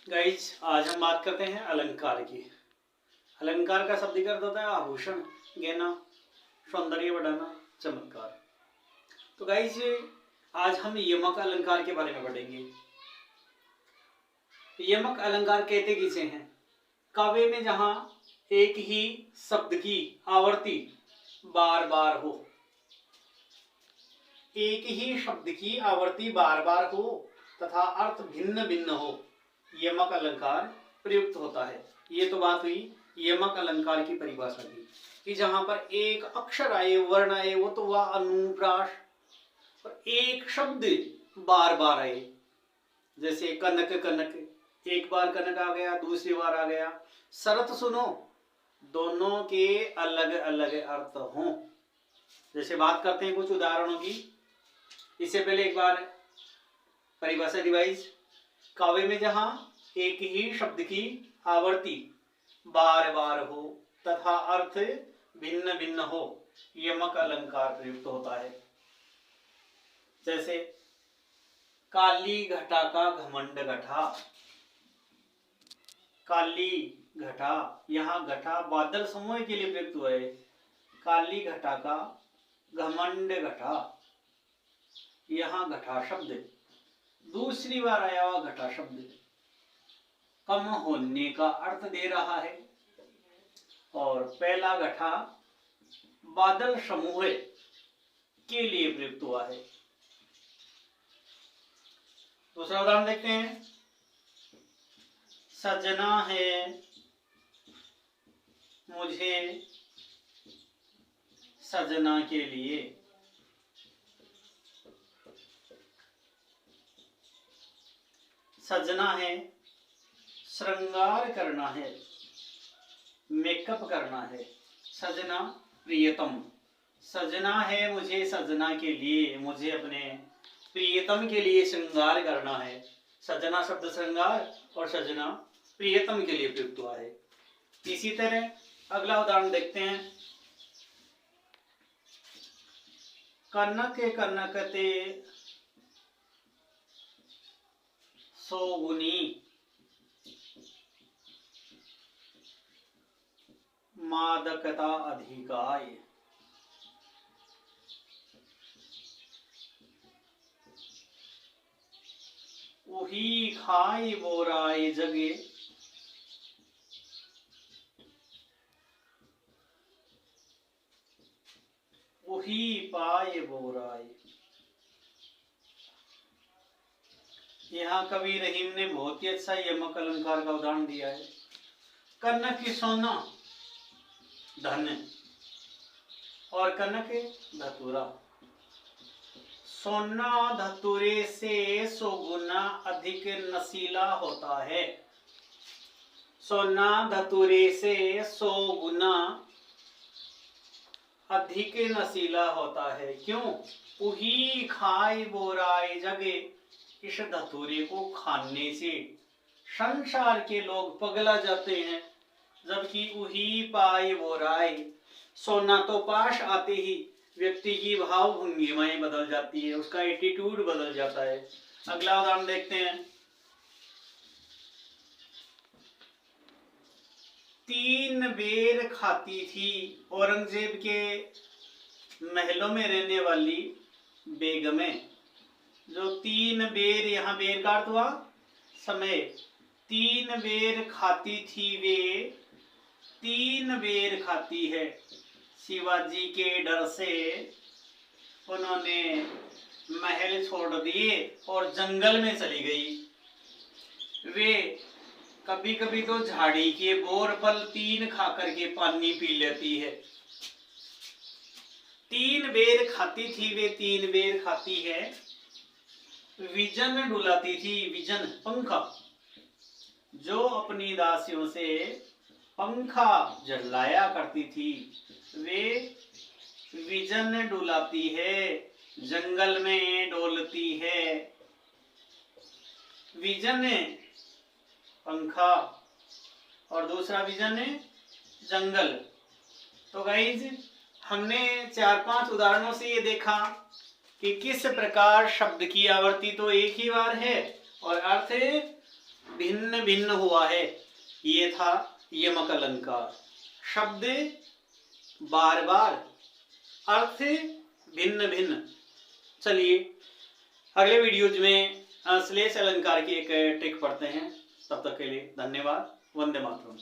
Guys आज हम बात करते हैं अलंकार की। अलंकार का शब्द अर्थ होता है आभूषण, गहना, सौंदर्य बढ़ाना, चमत्कार। तो गाइज आज हम यमक अलंकार के बारे में पढ़ेंगे। यमक अलंकार कहते किसे हैं? काव्य में जहां एक ही शब्द की आवृत्ति बार बार हो, एक ही शब्द की आवृत्ति बार बार हो तथा अर्थ भिन्न भिन्न हो, यमक अलंकार प्रयुक्त होता है। ये तो बात हुई यमक अलंकार की परिभाषा की कि जहां पर एक अक्षर आए, वर्ण आए, वो तो वह अनुप्रास, और एक शब्द बार बार आए, जैसे कनक कनक, एक बार कनक आ गया, दूसरी बार आ गया। शर्त सुनो, दोनों के अलग अलग अर्थ हों। जैसे बात करते हैं कुछ उदाहरणों की। इससे पहले एक बार परिभाषा रिवाइज। काव्य में जहां एक ही शब्द की आवृत्ति बार बार हो तथा अर्थ भिन्न भिन्न हो, यमक अलंकार प्रयुक्त होता है। जैसे काली घटा का घमंड घटा, काली घटा, यहाँ घटा बादल समूह के लिए प्रयुक्त हुआ है। काली घटा का घमंड घटा, यहाँ घटा शब्द दूसरी बार आया हुआ घटा शब्द कम होने का अर्थ दे रहा है, और पहला घटा बादल समूह के लिए प्रयुक्त हुआ है। दूसरा उदाहरण देखते हैं। सजना है मुझे सजना के लिए, सजना है श्रृंगार करना है, मेकअप करना है। सजना प्रियतम, सजना है मुझे सजना के लिए, मुझे अपने प्रियतम के लिए श्रृंगार करना है। सजना शब्द श्रृंगार और सजना प्रियतम के लिए प्रयुक्त हुआ है। इसी तरह अगला उदाहरण देखते हैं। कनक कनकते सौगुनी मादकता अधिकाय, उही खाई बोराय जगे, उही पाए बोराय। यहाँ कवि रहीम ने बहुत ही अच्छा यमक अलंकार का उदाहरण दिया है। कनक की सोना धन और कनक धतूरा। सोना धतूरे से 100 गुना अधिक नशीला होता है। सोना धतूरे से 100 गुना अधिक नशीला होता है। क्यों? उही खाए बोराए जगे, इस धतूरे को खाने से संसार के लोग पगला जाते हैं, जबकि उही पाए बोराए, सोना तो पास आते ही व्यक्ति की भाव भंगिमाएं बदल जाती है, उसका एटीट्यूड बदल जाता है। अगला उदाहरण देखते हैं। 3 बेर खाती थी औरंगजेब के महलों में रहने वाली बेगमें। जो 3 बेर, यहाँ बेर का अर्थ हुआ समय, 3 बेर खाती थी वे, 3 बेर खाती है। शिवाजी के डर से उन्होंने महल छोड़ दिए और जंगल में चली गई। वे कभी कभी तो झाड़ी के बोर फल 3 खा करके पानी पी लेती है। 3 बेर खाती थी वे, 3 बेर खाती है। विजन डुलाती थी, विजन पंखा, जो अपनी दासियों से पंखा जलाया करती थी, वे विजन डुलाती है, जंगल में डोलती है। विजन पंखा और दूसरा विजन जंगल। तो गाइज हमने 4-5 उदाहरणों से ये देखा कि किस प्रकार शब्द की आवृत्ति तो एक ही बार है और अर्थ भिन्न भिन्न हुआ है, ये था यमक अलंकार। शब्द बार बार, अर्थ भिन्न भिन्न। चलिए अगले वीडियोज में श्लेष अलंकार की एक ट्रिक पढ़ते हैं। तब तक के लिए धन्यवाद। वंदे मातरम।